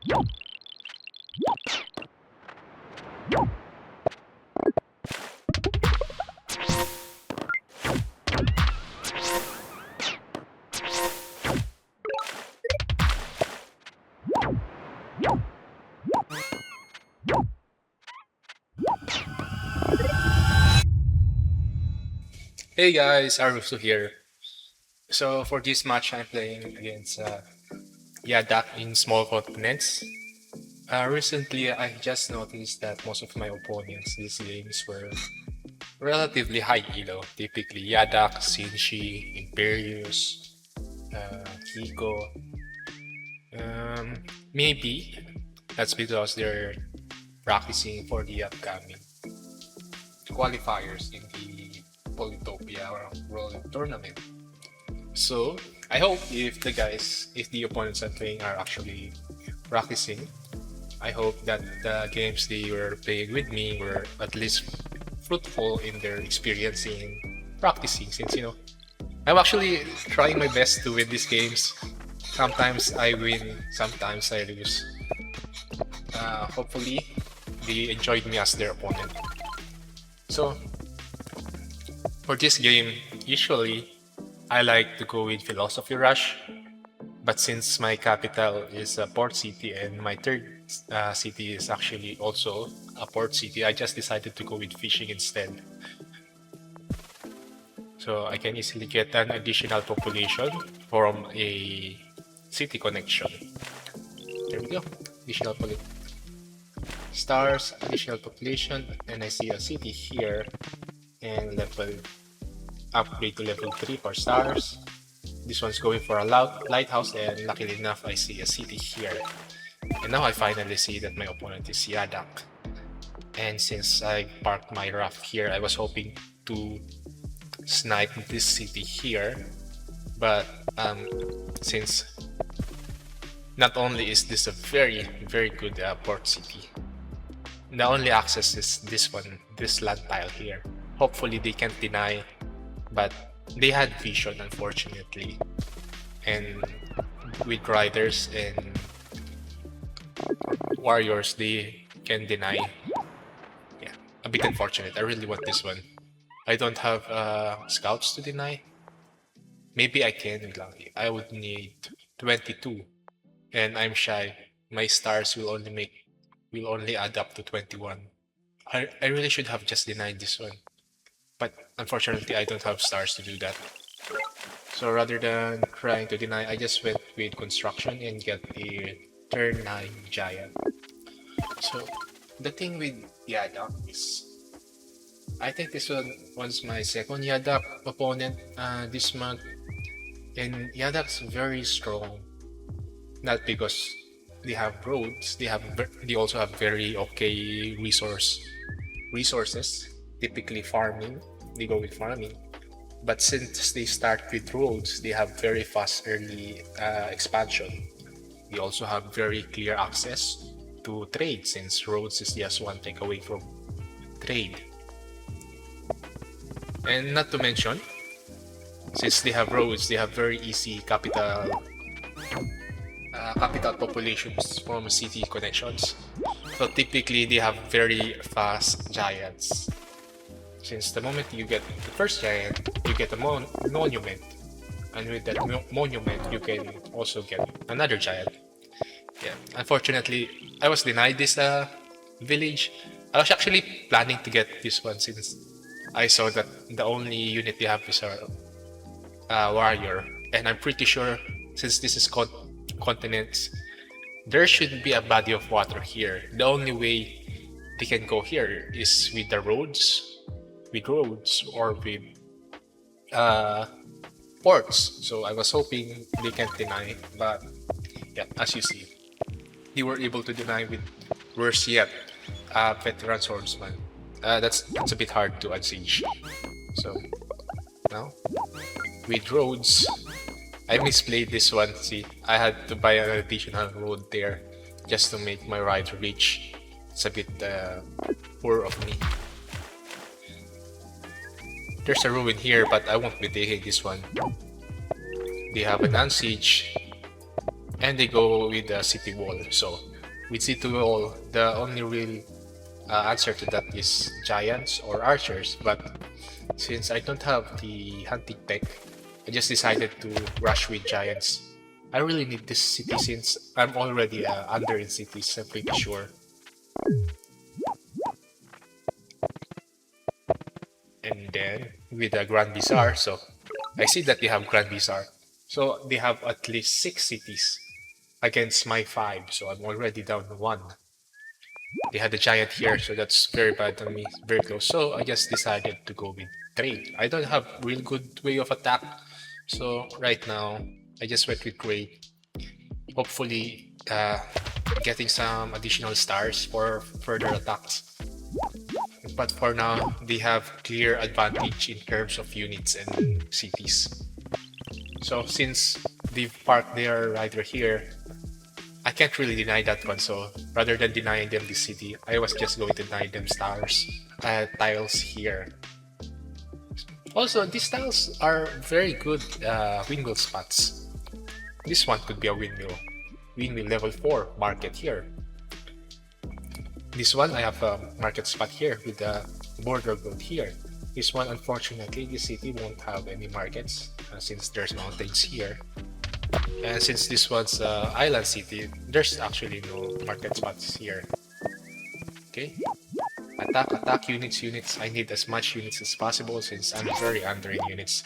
Hey guys, Arusu here. So for this match, I'm playing against Yadakk in small components. Recently, I just noticed that most of my opponents these games were relatively high elo. Typically, Yadakk, Shinshi, Imperius, Kiko. Maybe that's because they're practicing for the upcoming qualifiers in the Polytopia World Tournament. So I hope if the opponents I'm playing are actually practicing, I hope that the games they were playing with me were at least fruitful in their experience in practicing. Since I'm actually trying my best to win these games. Sometimes I win, sometimes I lose. Hopefully, they enjoyed me as their opponent. So for this game, usually I like to go with Philosophy Rush. But since my capital is a port city and my third city is actually also a port city, I just decided to go with fishing instead. So I can easily get an additional population from a city connection. There we go. Additional stars, additional population, and I see a city here and level upgrade to level 3 for stars. This one's going for a lighthouse, and luckily enough, I see a city here. And now I finally see that my opponent is Yadakk. And since I parked my raft here, I was hoping to snipe this city here. But since not only is this a very, very good port city, the only access is this one, this land tile here. Hopefully they can't deny, but they had vision, unfortunately, and with riders and warriors they can deny. Yeah, a bit unfortunate. I really want this one. I don't have scouts to deny. Maybe I can with lucky. I would need 22, and I'm shy. My stars will only add up to 21. I really should have just denied this one, but unfortunately I don't have stars to do that. So rather than trying to deny, I just went with construction and get the turn 9 giant. So the thing with Yadakk is, I think this one was my second Yadakk opponent this month, and Yadakk's very strong. Not because they have roads, they also have very okay resources. Typically farming, they go with farming. But since they start with roads, they have very fast early expansion. They also have very clear access to trade, since roads is just one take away from trade. And not to mention, since they have roads, they have very easy capital populations from city connections. So typically they have very fast giants. Since the moment you get the first giant, you get a monument, and with that monument, you can also get another giant. Yeah, unfortunately, I was denied this village. I was actually planning to get this one since I saw that the only unit they have is a warrior, and I'm pretty sure since this is continents, there should be a body of water here. The only way they can go here is with the roads or with uh, ports. So I was hoping they can't deny, but yeah, as you see, they were able to deny with worse yet, veteran swordsman. That's a bit hard to unsiege. So now with roads, I misplayed this one. See, I had to buy an additional road there just to make my ride reach. It's a bit poor of me. There's a ruin here, but I won't be taking this one. They have an unsiege. And they go with the city wall. So with city wall, the only real answer to that is giants or archers. But since I don't have the hunting tech, I just decided to rush with giants. I really need this city since I'm already under in cities, I'm pretty sure. And then with the Grand Bazaar, so I see that they have Grand Bazaar. So they have at least 6 cities against my 5, so I'm already down to 1. They had a giant here, so that's very bad on me, very close. So I just decided to go with trade. I don't have real good way of attack, so right now I just went with trade. Hopefully, getting some additional stars for further attacks. But for now, they have clear advantage in terms of units and cities. So since they've parked their rider here, I can't really deny that one. So rather than denying them the city, I was just going to deny them stars, tiles here. Also, these tiles are very good windmill spots. This one could be a windmill. Windmill level 4 market here. This one I have a market spot here with the border road here. This one, unfortunately, the city won't have any markets since there's mountains here. And since this one's island city, there's actually no market spots here. Okay. Attack units. I need as much units as possible since I'm very under in units.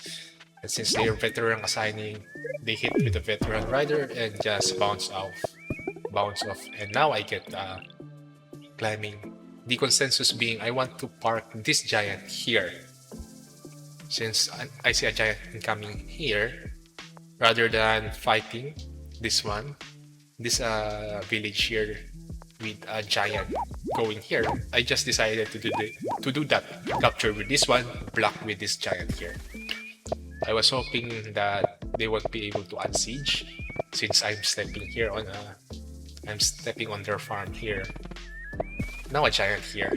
And since they're veteran assigning, they hit with a veteran rider and just bounce off. And now I get climbing. The consensus being I want to park this giant here. Since I see a giant incoming here, rather than fighting this village here with a giant going here, I just decided to do that. Capture with this one, block with this giant here. I was hoping that they won't be able to unsiege since I'm stepping on their farm here. Now a giant here,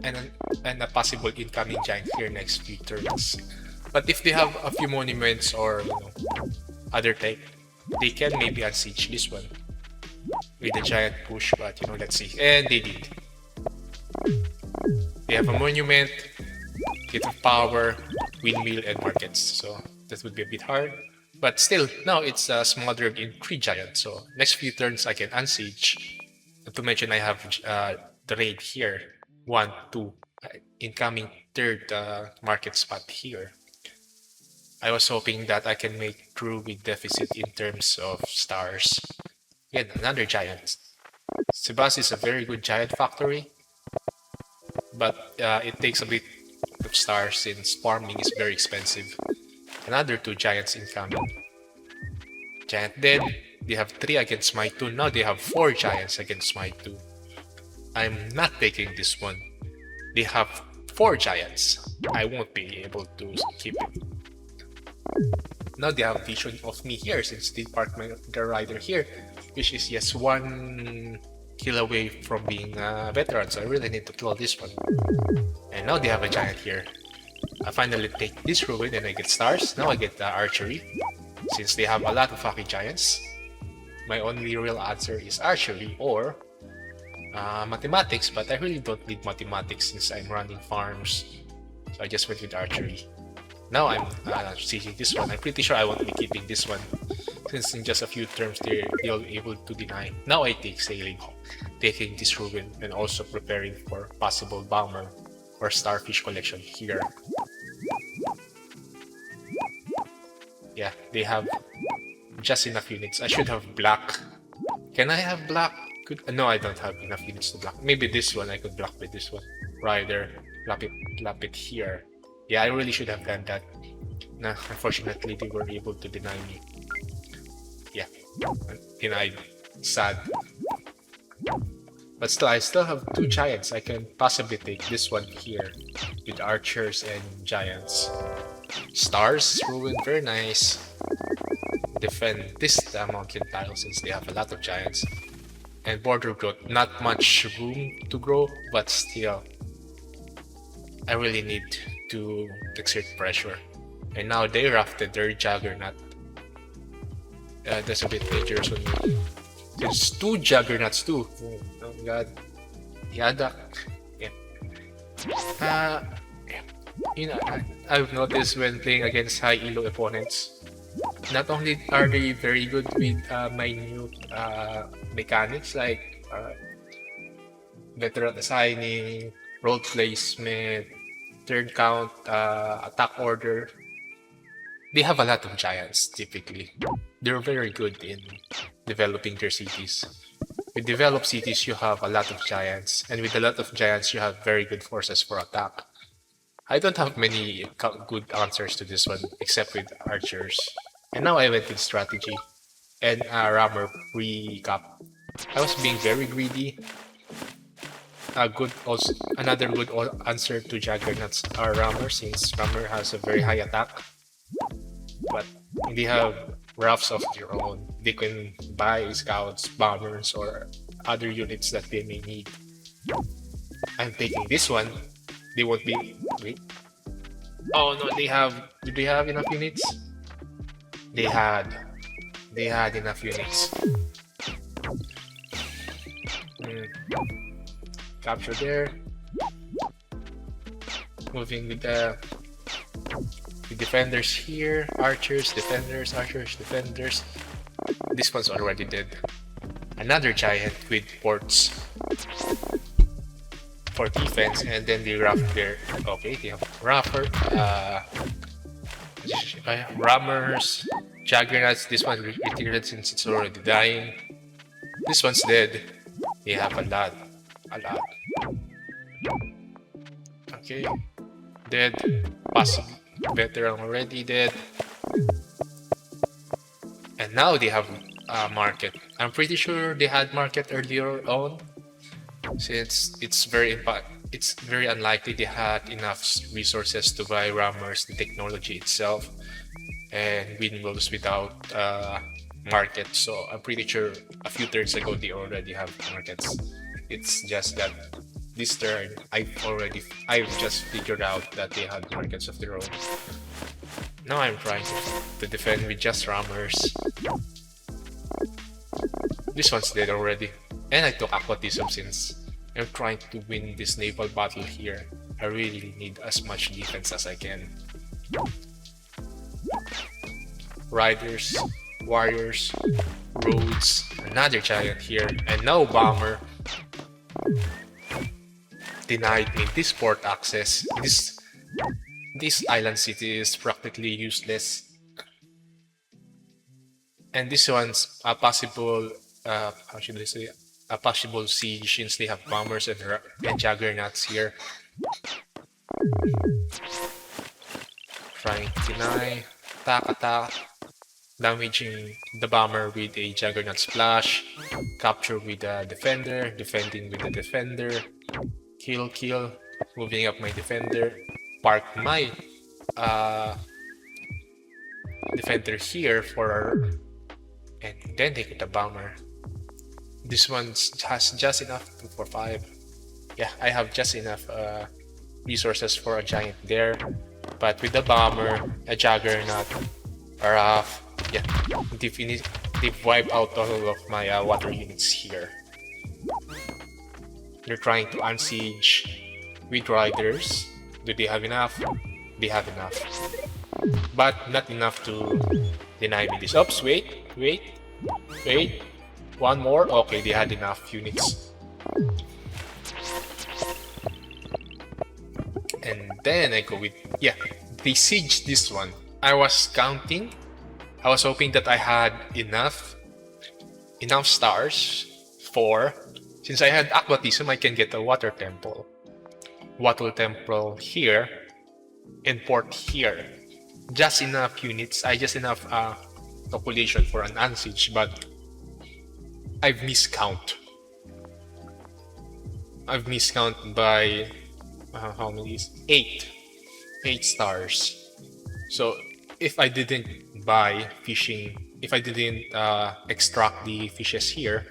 and a possible incoming giant here next few turns. But if they have a few monuments or other type, they can maybe unsiege this one with a giant push. But let's see. And they did. They have a monument, hit of power, windmill, and markets. So that would be a bit hard. But still, now it's smothered in 3 giants. So next few turns I can unsiege. Not to mention I have the raid here. 1, 2, incoming 3rd market spot here. I was hoping that I can make through with deficit in terms of stars. Again, another giant. Zebasi is a very good giant factory, but it takes a bit of stars since farming is very expensive. Another 2 giants incoming. Giant dead. They have 3 against my 2. Now they have 4 giants against my 2. I'm not taking this one. They have 4 giants. I won't be able to keep it. Now they have vision of me here since they parked their rider here, which is just 1 kill away from being a veteran, so I really need to kill this one. And now they have a giant here. I finally take this ruin and I get stars. Now I get the archery. Since they have a lot of hockey giants, my only real answer is archery or mathematics, but I really don't need mathematics since I'm running farms. So I just went with archery. Now I'm seeing this one. I'm pretty sure I won't be keeping this one since in just a few turns they'll be able to deny. Now I take sailing, taking this ruin and also preparing for possible bomber or starfish collection here. Yeah, they have just enough units. I should have black. Can I have black? No, I don't have enough units to block. Maybe this one I could block with this one. Rider, plop it here. Yeah, I really should have done that. Nah, unfortunately they were able to deny me. Yeah, denied. Sad. But still, I still have 2 giants. I can possibly take this one here with archers and giants. Stars, ruin, very nice. Defend this mountain tile since they have a lot of giants. And border growth, not much room to grow, but still, I really need to exert pressure. And now they rafted their juggernaut. That's a bit dangerous on me. There's two juggernauts too. Oh my god. Yadakk. Yeah. Uh, you know, I've noticed when playing against high elo opponents, not only are they very good with minute mechanics like veteran assigning, role placement, turn count, attack order, they have a lot of giants typically. They're very good in developing their cities. With developed cities, you have a lot of giants, and with a lot of giants, you have very good forces for attack. I don't have many good answers to this one, except with archers. And now I went with strategy and rammer recap. I was being very greedy. A good also another good answer to juggernauts are rammer, since rammer has a very high attack, but they have roughs of their own. They can buy scouts, bombers, or other units that they may need. I'm taking this one. They won't be. Wait. Oh no, they have. Do they have enough units? They had. They had enough units. Hmm. Capture there. Moving with the defenders here. Archers, defenders, archers, defenders. This one's already dead. Another giant with ports for defense, and then the rough there. Okay, they have rammers, juggernauts. This one retreated since it's already dying. This one's dead. They have a lot. Okay, dead. Possibly veteran already dead. And now they have market. I'm pretty sure they had market earlier on, since it's very unlikely they had enough resources to buy rammers, the technology itself, and windmills without market. So I'm pretty sure a few turns ago they already have markets. It's just that this turn I've just figured out that they had markets of their own. Now I'm trying to defend with just rammers. This one's dead already. And I took aquatism since I'm trying to win this naval battle here. I really need as much defense as I can. Riders, warriors, roads, another giant here, and now bomber denied me this port access. This island city is practically useless. And this one's a possible, how should I say, a possible siege since they have bombers and juggernauts here. Trying to deny, attack, damaging the bomber with a juggernaut splash, capture with a defender, defending with the defender, kill, moving up my defender, park my defender here and then take the bomber. This one has just enough for 5. Yeah, I have just enough resources for a giant there, but with the bomber, a juggernaut, yeah, they've wiped out all of my water units here. They're trying to unsiege with riders. Do they have enough? They have enough, but not enough to deny me this. Oops, wait. One more. Okay, they had enough units. And then I go with, yeah, they sieged this one. I was counting. I was hoping that I had enough stars for, since I had aquatism, I can get a water temple here and port here. Just enough units. Just enough population for an unsiege, but I've miscount by how many? 8 stars. So if I didn't extract the fishes here,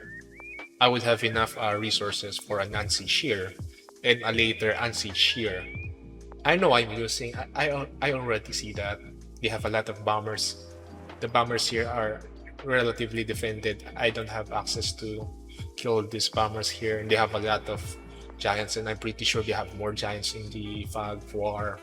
I would have enough resources for an unsiege here and a later unsiege here. I know I'm losing. I already see that they have a lot of bombers. The bombers here are relatively defended. I don't have access to kill these bombers here. They have a lot of giants, and I'm pretty sure they have more giants in the Fog War.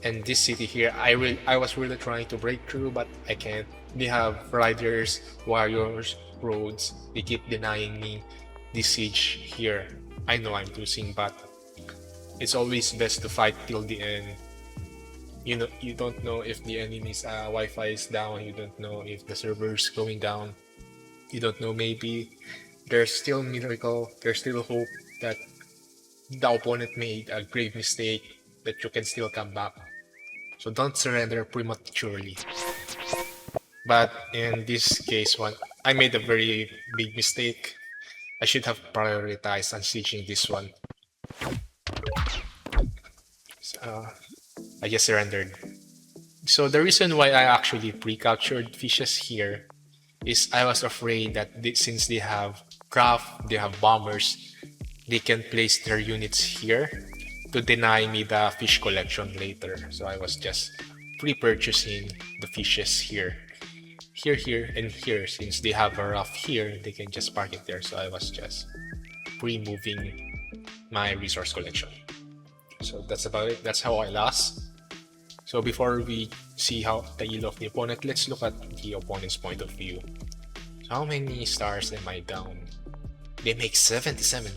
And this city here, I was really trying to break through, but I can't. They have riders, warriors, roads. They keep denying me the siege here. I know I'm losing, but it's always best to fight till the end. You know, you don't know if the enemy's Wi-Fi is down. You don't know if the server's going down. You don't know, maybe there's still miracle. There's still hope that the opponent made a grave mistake, that you can still come back. So don't surrender prematurely. But in this case, I made a very big mistake. I should have prioritized unsieging this one. So, I just surrendered. So the reason why I actually pre-captured fishes here is I was afraid that since they have craft, they have bombers, they can place their units here to deny me the fish collection later. So I was just pre-purchasing the fishes here. Here, and here. Since they have a raft here, they can just park it there. So I was just pre-moving my resource collection. So that's about it. That's how I lost. So before we see how the elo of the opponent, let's look at the opponent's point of view. So how many stars am I down? They make 77.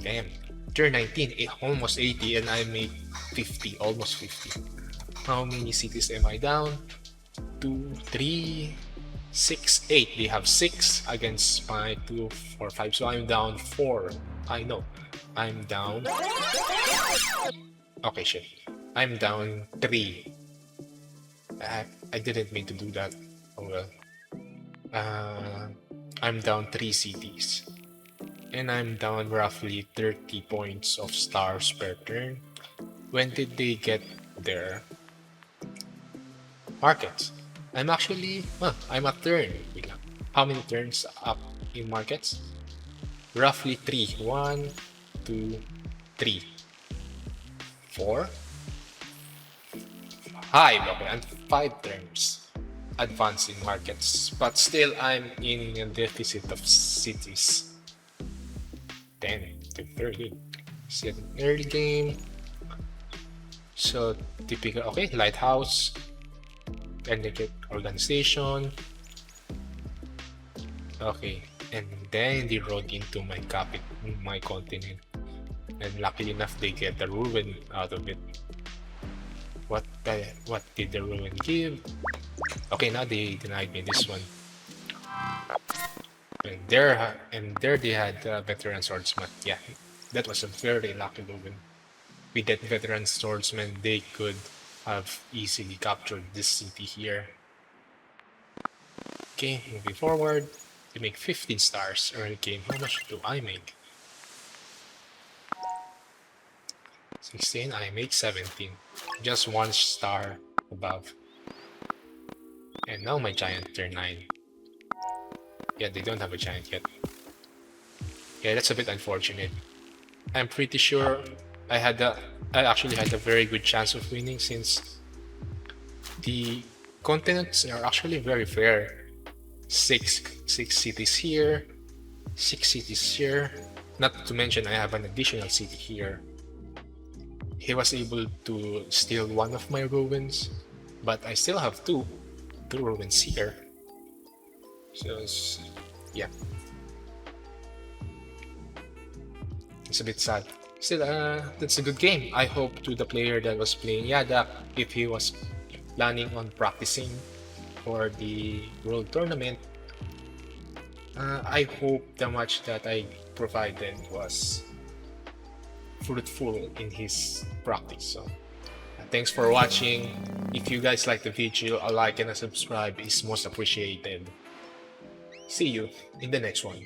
Damn. They're 19, almost 80, and I make 50, almost 50. How many cities am I down? 2, 3, 6, 8. They have 6 against my 2, 4, 5. So I'm down 4. I know. I'm down. Okay, shit. I'm down 3. I didn't mean to do that. Oh well. I'm down 3 cities. And I'm down roughly 30 points of stars per turn. When did they get their markets? I'm actually, I'm a turn. How many turns up in markets? Roughly 3. 1, 2, 3, 4, 5. Okay, and 5 turns advance in markets. But still, I'm in a deficit of cities. 10 to 30. See an early game. So typical, okay, lighthouse, delicate organization. Okay, and then they rode into my continent, and luckily enough they get the ruin out of it. What did the ruin give? Okay, now they denied me this one. And there they had veteran swordsman. Yeah, that was a very lucky ruin. With that veteran swordsman, they could have easily captured this city here. Okay, moving forward. They make 15 stars early game. How much do I make? 16, I make 17. Just 1 star above. And now my giant turn 9. Yeah, they don't have a giant yet. Yeah, that's a bit unfortunate. I'm pretty sure I actually had a very good chance of winning, since the continents are actually very fair. 6 cities here, 6 cities here. Not to mention I have an additional city here. He was able to steal one of my ruins, but I still have two ruins here. So yeah, it's a bit sad. Still, that's a good game. I hope to the player that was playing Yadakk, if he was planning on practicing for the World Tournament, I hope the match that I provided was fruitful in his practice. So, thanks for watching. If you guys like the video, a like and a subscribe is most appreciated. See you in the next one.